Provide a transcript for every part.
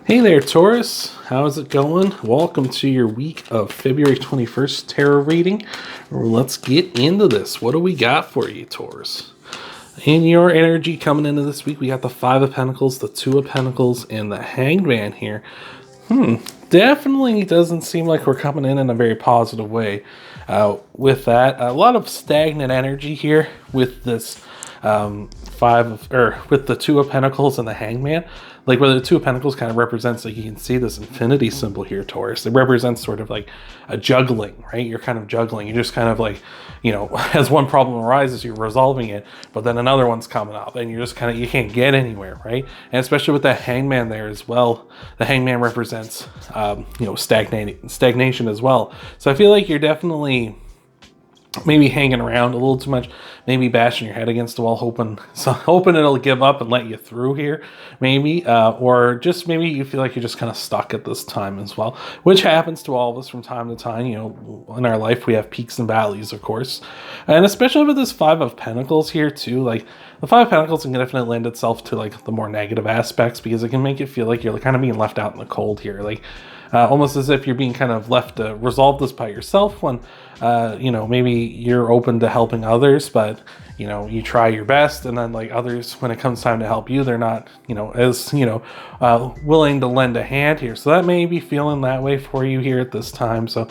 Hey there, Taurus. How's it going? Welcome to your week of February 21st tarot reading. Let's get into this. What do we got for you, Taurus? In your energy coming into this week, we got the Five of Pentacles, the Two of Pentacles, and the Hanged Man here. Definitely doesn't seem like we're coming in a very positive way. With that, a lot of stagnant energy here with this with the Two of Pentacles and the Hangman. Like where the Two of Pentacles kind of represents, like you can see this infinity symbol here, Taurus. It represents sort of like a juggling, right? You're kind of juggling. You're just kind of like, as one problem arises, you're resolving it, but then another one's coming up and you're just kind of, you can't get anywhere, right? And especially with that Hangman there as well. The Hangman represents, stagnation as well. So I feel like you're definitely maybe hanging around a little too much, maybe bashing your head against the wall, hoping it'll give up and let you through here, maybe, or just maybe you feel like you're just kind of stuck at this time as well, which happens to all of us from time to time. In our life we have peaks and valleys, of course, and especially with this Five of Pentacles here too. Like the Five of Pentacles can definitely lend itself to like the more negative aspects because it can make it feel like you're kind of being left out in the cold here, like almost as if you're being kind of left to resolve this by yourself when, maybe you're open to helping others, but, you try your best and then like others, when it comes time to help you, they're not, as, willing to lend a hand here. So that may be feeling that way for you here at this time. So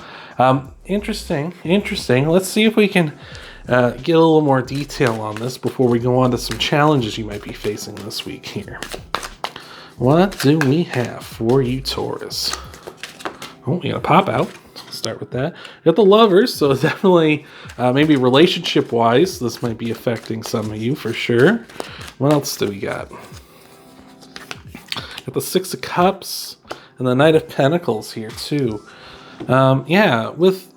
interesting. Let's see if we can get a little more detail on this before we go on to some challenges you might be facing this week here. What do we have for you, Taurus? Oh, we got a pop out. Let's start with that. We got the Lovers, so definitely maybe relationship-wise, this might be affecting some of you for sure. What else do we got? Got the Six of Cups and the Knight of Pentacles here too. So with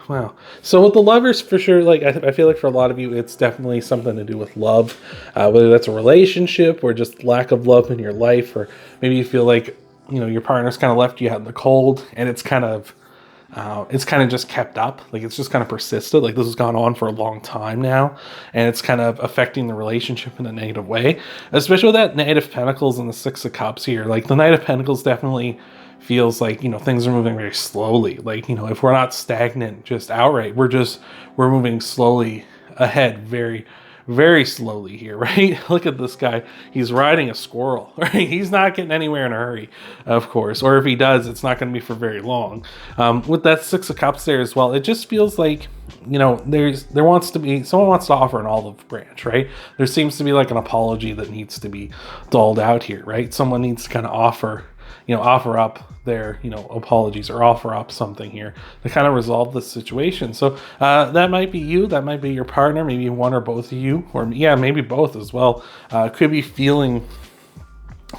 the Lovers, for sure, like I feel like for a lot of you, it's definitely something to do with love, whether that's a relationship or just lack of love in your life, or maybe you feel like, your partner's kind of left you out in the cold and it's kind of just kept up. Like it's just kind of persisted. Like this has gone on for a long time now and it's kind of affecting the relationship in a negative way, especially with that Knight of Pentacles and the Six of Cups here. Like the Knight of Pentacles definitely feels like, things are moving very slowly. Like, if we're not stagnant just outright, we're moving slowly ahead, very, very slowly here, right? Look at this guy. He's riding a squirrel, right? He's not getting anywhere in a hurry, of course. Or if he does, it's not going to be for very long. With that Six of Cups there as well, it just feels like, someone wants to offer an olive branch, right? There seems to be like an apology that needs to be doled out here, right? Someone needs to kind of offer up their, apologies, or offer up something here to kind of resolve this situation. So that might be you, that might be your partner, maybe one or both of you, or maybe both as well, could be feeling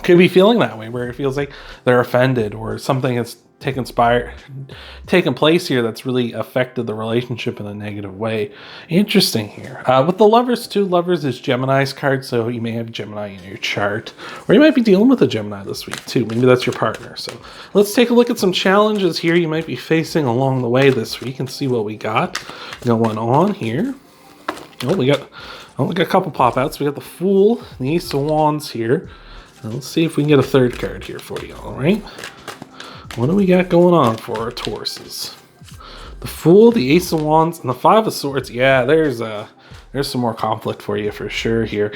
that way, where it feels like they're offended or something has taken place here that's really affected the relationship in a negative way. Interesting here. With the Lovers too, Lovers is Gemini's card, so you may have Gemini in your chart, or you might be dealing with a Gemini this week too. Maybe that's your partner. So let's take a look at some challenges here you might be facing along the way this week and see what we got going on here. We got a couple pop-outs. We got the Fool, the Ace of Wands here. Now let's see if we can get a third card here for you, all right? What do we got going on for our Tauruses? The Fool, the Ace of Wands, and the Five of Swords. Yeah, there's some more conflict for you for sure here.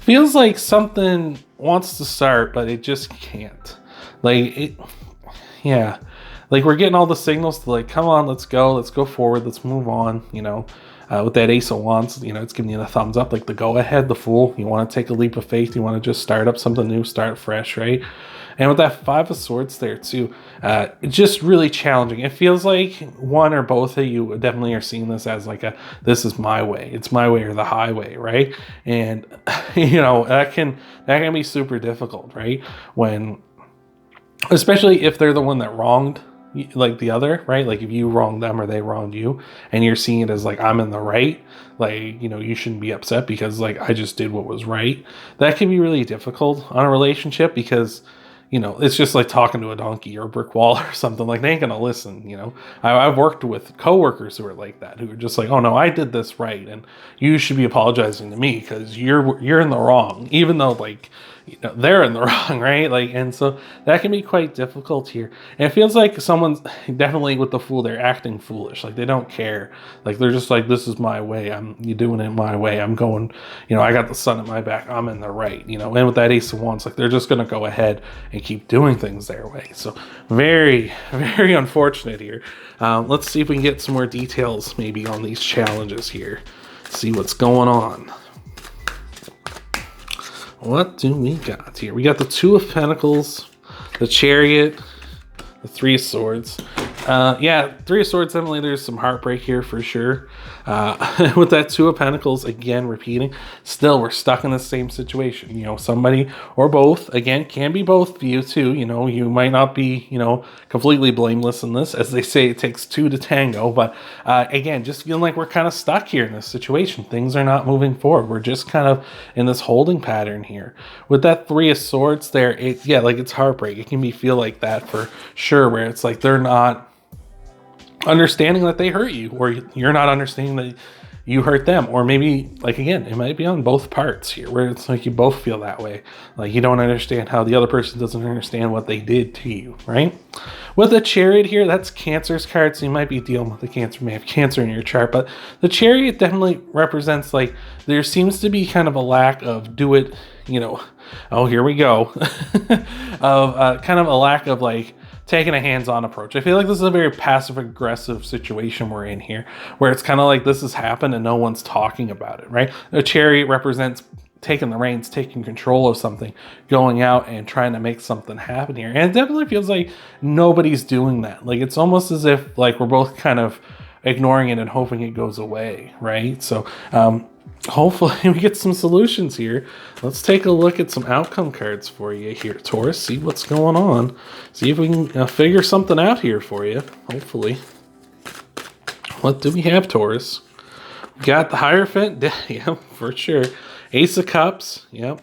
Feels like something wants to start, but it just can't. Like we're getting all the signals to like, come on, let's go forward, let's move on. With that Ace of Wands, it's giving you the thumbs up, like the go ahead, the Fool. You want to take a leap of faith. You want to just start up something new, start fresh, right? And with that Five of Swords there too, it's just really challenging. It feels like one or both of you definitely are seeing this as like this is my way. It's my way or the highway, right? And that can be super difficult, right? Especially if they're the one that wronged like the other, right? Like if you wronged them or they wronged you and you're seeing it as like, I'm in the right, like, you shouldn't be upset because like I just did what was right. That can be really difficult on a relationship because it's just like talking to a donkey or a brick wall or something. Like they ain't gonna listen. I've worked with coworkers who are like that, who are just like, oh no, I did this right and you should be apologizing to me because you're in the wrong, even though like they're in the wrong, right? Like, and so that can be quite difficult here. And it feels like someone's definitely with the Fool, they're acting foolish. Like they don't care. Like they're just like, this is my way. You doing it my way. I'm going, I got the sun at my back. I'm in the right, and with that Ace of Wands, like they're just going to go ahead and keep doing things their way. So very, very unfortunate here. Let's see if we can get some more details maybe on these challenges here. See what's going on. What do we got here? We got the Two of Pentacles, the Chariot, the Three of Swords. Yeah, Three of Swords, definitely there's some heartbreak here for sure. With that Two of Pentacles, again, repeating, still we're stuck in the same situation. Somebody or both, again, can be both of you too. You might not be, completely blameless in this. As they say, it takes two to tango. But again, just feeling like we're kind of stuck here in this situation. Things are not moving forward. We're just kind of in this holding pattern here. With that Three of Swords there, it's heartbreak. It can feel like that for sure, where it's like they're not understanding that they hurt you, or you're not understanding that you hurt them, or maybe, like, again, it might be on both parts here, where it's like you both feel that way, like you don't understand how the other person doesn't understand what they did to you, right? With the Chariot here, that's Cancer's card, so you might be dealing with the Cancer, you may have Cancer in your chart, but the Chariot definitely represents, like, there seems to be kind of a lack of oh, here we go, of kind of a lack of, like, taking a hands-on approach. I feel like this is a very passive-aggressive situation we're in here, where it's kind of like this has happened and no one's talking about it, right? The Chariot represents taking the reins, taking control of something, going out and trying to make something happen here. And it definitely feels like nobody's doing that. Like, it's almost as if, like, we're both kind of ignoring it and hoping it goes away, right? So, hopefully we get some solutions here. Let's take a look at some outcome cards for you here, Taurus. See what's going on. See if we can figure something out here for you, hopefully. What do we have, Taurus? We got the Hierophant. Yeah, for sure. Ace of Cups. Yep.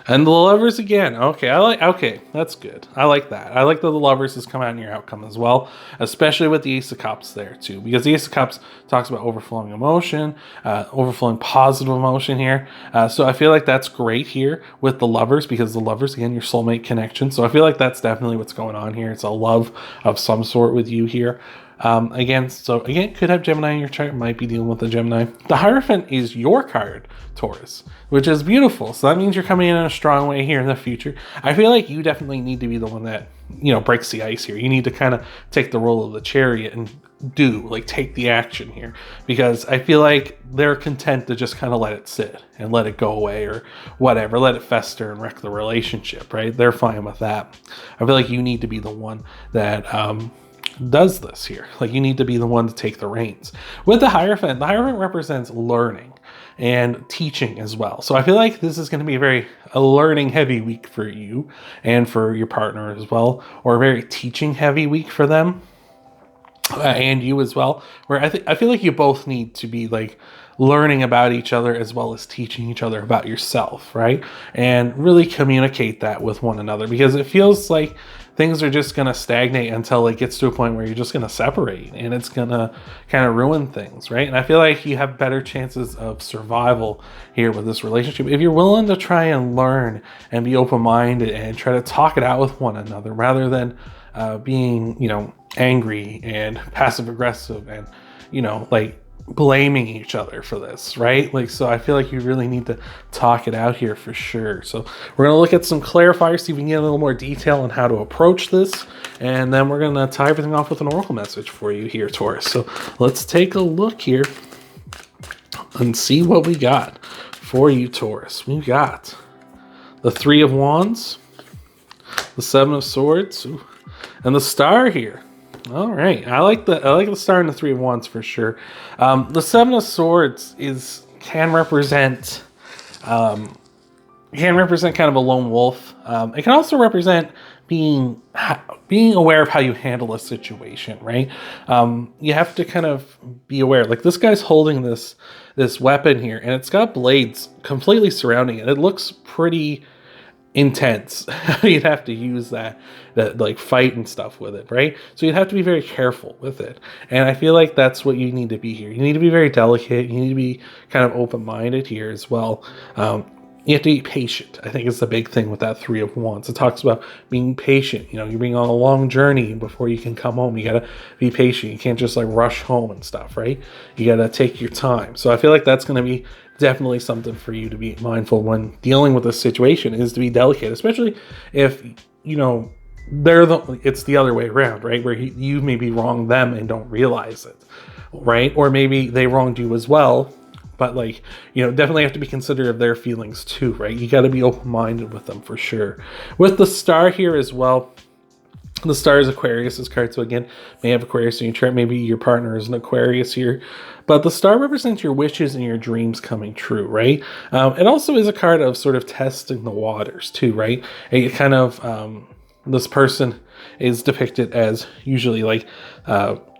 And the Lovers again. Okay, that's good. I like that. I like that the Lovers has come out in your outcome as well, especially with the Ace of Cups there too, because the Ace of Cups talks about overflowing emotion, overflowing positive emotion here. So I feel like that's great here with the Lovers, because the Lovers, again, your soulmate connection. So I feel like that's definitely what's going on here. It's a love of some sort with you here. Again, could have Gemini in your chart, might be dealing with the Gemini. The Hierophant is your card, Taurus, which is beautiful. So that means you're coming in a strong way here in the future. I feel like you definitely need to be the one that, breaks the ice here. You need to kind of take the role of the Chariot and take the action here, because I feel like they're content to just kind of let it sit and let it go away or whatever, let it fester and wreck the relationship, right? They're fine with that. I feel like you need to be the one that, does this here. Like, you need to be the one to take the reins. With the Hierophant represents learning and teaching as well. So I feel like this is going to be a learning heavy week for you and for your partner as well, or a very teaching heavy week for them and you as well, where I feel like you both need to be like learning about each other as well as teaching each other about yourself, right? And really communicate that with one another, because it feels like things are just going to stagnate until it gets to a point where you're just going to separate, and it's going to kind of ruin things, right? And I feel like you have better chances of survival here with this relationship if you're willing to try and learn and be open-minded and try to talk it out with one another, rather than being, angry and passive-aggressive and, blaming each other for this, right? So I feel like you really need to talk it out here for sure. So we're going to look at some clarifiers, see if we can get a little more detail on how to approach this, and then we're going to tie everything off with an oracle message for you here, Taurus. So let's take a look here and see what we got for you, Taurus. We've got the Three of Wands, the Seven of Swords, and the Star here. All right, I like the Star and the Three of Wands for sure. The Seven of Swords can represent kind of a lone wolf. It can also represent being aware of how you handle a situation, right? You have to kind of be aware. Like, this guy's holding this weapon here, and it's got blades completely surrounding it. It looks pretty intense. You'd have to use that like fight and stuff with it, right? So you'd have to be very careful with it. And I feel like that's what you need to be here. You need to be very delicate. You need to be kind of open-minded here as well. you have to be patient. I think is the big thing with that Three of Wands. It talks about being patient. You know, you're being on a long journey before you can come home. You got to be patient. You can't just like rush home and stuff, right? You got to take your time. So I feel like that's going to be definitely something for you to be mindful when dealing with this situation, is to be delicate, especially if, you know, it's the other way around, right? Where you maybe wrong them and don't realize it, right? Or maybe they wronged you as well. But like, you know, definitely have to be considerate of their feelings too, right? You got to be open-minded with them for sure. With the star here as well, the star is Aquarius's card. So again, may have Aquarius in your chart. Maybe your partner is an Aquarius here. But the star represents your wishes and your dreams coming true, right? It also is a card of sort of testing the waters too, right? It kind of, this person is depicted as usually like,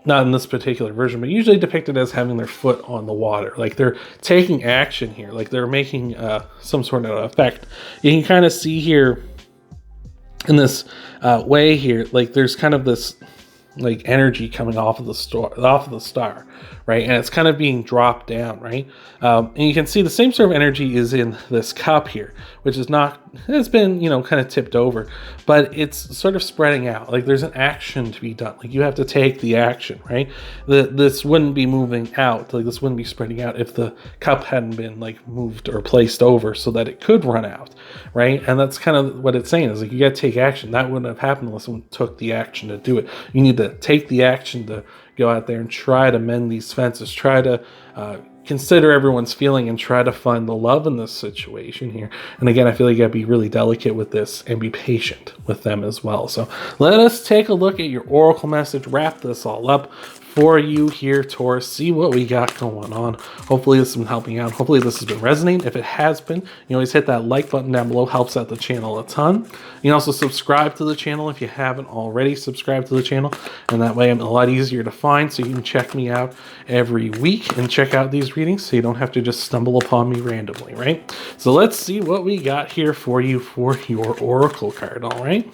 not in this particular version, but usually depicted as having their foot on the water. Like they're taking action here. Like they're making some sort of effect. You can kind of see here in this way here, like there's kind of this like energy coming off of the star, right? And it's kind of being dropped down, right? And you can see the same sort of energy is in this cup here, which is not, it's been, you know, kind of tipped over, but it's sort of spreading out. Like there's an action to be done. Like you have to take the action, right? This wouldn't be moving out. Like this wouldn't be spreading out if the cup hadn't been like moved or placed over so that it could run out, right? And that's kind of what it's saying, is like you got to take action. That wouldn't have happened unless someone took the action to do it. You need to take the action to go out there and try to mend these fences, try to consider everyone's feeling and try to find the love in this situation here. And again, I feel like you gotta be really delicate with this and be patient with them as well. So let us take a look at your oracle message, wrap this all up for you here, Taurus. See what we got going on. Hopefully this has been helping out. Hopefully this has been resonating. If it has been, you always hit that like button down below. Helps out the channel a ton. You can also subscribe to the channel if you haven't already subscribed to the channel, and that way I'm a lot easier to find, so you can check me out every week and check out these readings so you don't have to just stumble upon me randomly, right? So let's see what we got here for you for your oracle card. All right,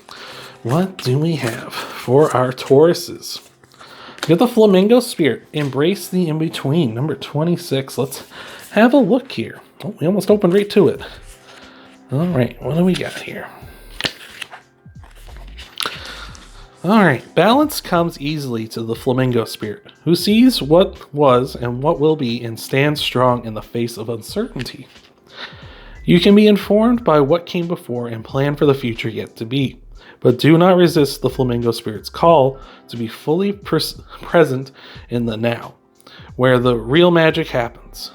what do we have for our Tauruses? Get the Flamingo Spirit. Embrace the in-between. Number 26. Let's have a look here. Oh, we almost opened right to it. All right, what do we got here? All right, balance comes easily to the Flamingo Spirit, who sees what was and what will be and stands strong in the face of uncertainty. You can be informed by what came before and plan for the future yet to be. But do not resist the Flamingo Spirit's call to be fully present in the now, where the real magic happens.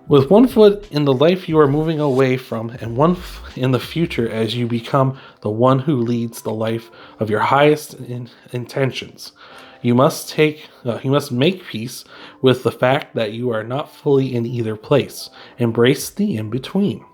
With one foot in the life you are moving away from and one in the future as you become the one who leads the life of your highest intentions. You must make peace with the fact that you are not fully in either place. Embrace the in-between.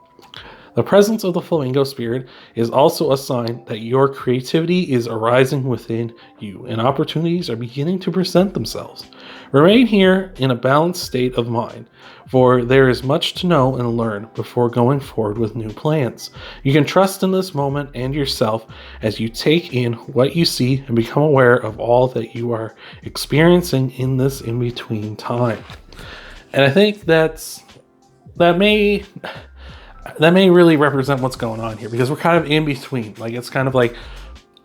The presence of the Flamingo Spirit is also a sign that your creativity is arising within you and opportunities are beginning to present themselves. Remain here in a balanced state of mind, for there is much to know and learn before going forward with new plans. You can trust in this moment and yourself as you take in what you see and become aware of all that you are experiencing in this in-between time. And I think that may really represent what's going on here, because we're kind of in between. Like, it's kind of like,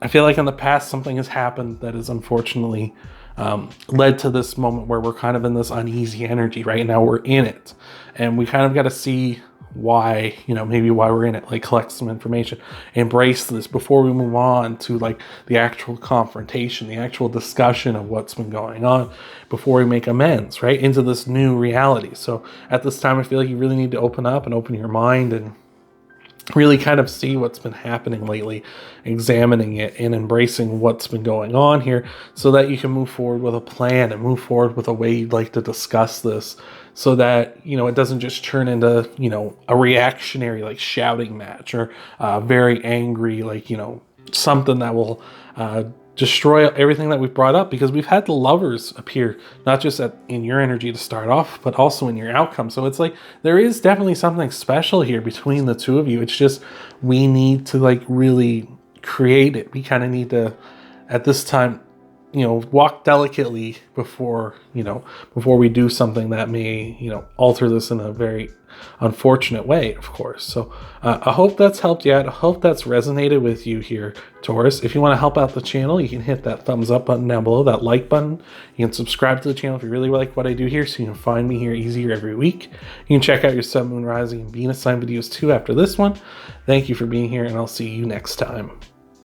I feel like in the past something has happened that has unfortunately led to this moment where we're kind of in this uneasy energy. Right now we're in it, and we kind of got to see why, maybe why we're in it, like collect some information, embrace this before we move on to like the actual confrontation, the actual discussion of what's been going on, before we make amends, right, into this new reality. So at this time, I feel like you really need to open up and open your mind and really kind of see what's been happening lately, examining it and embracing what's been going on here, so that you can move forward with a plan and move forward with a way you'd like to discuss this, so that, it doesn't just turn into, a reactionary, like, shouting match, or very angry, like, something that will destroy everything that we've brought up, because we've had the Lovers appear, not just in your energy to start off, but also in your outcome. So it's like, there is definitely something special here between the two of you. It's just, we need to like really create it. We kind of need to, at this time, walk delicately before we do something that may, alter this in a very unfortunate way, of course. So I hope that's helped you out. I hope that's resonated with you here, Taurus. If you want to help out the channel, you can hit that thumbs up button down below, that like button. You can subscribe to the channel if you really like what I do here, so you can find me here easier every week. You can check out your Sun, Moon, Rising, and Venus sign videos too after this one. Thank you for being here, and I'll see you next time.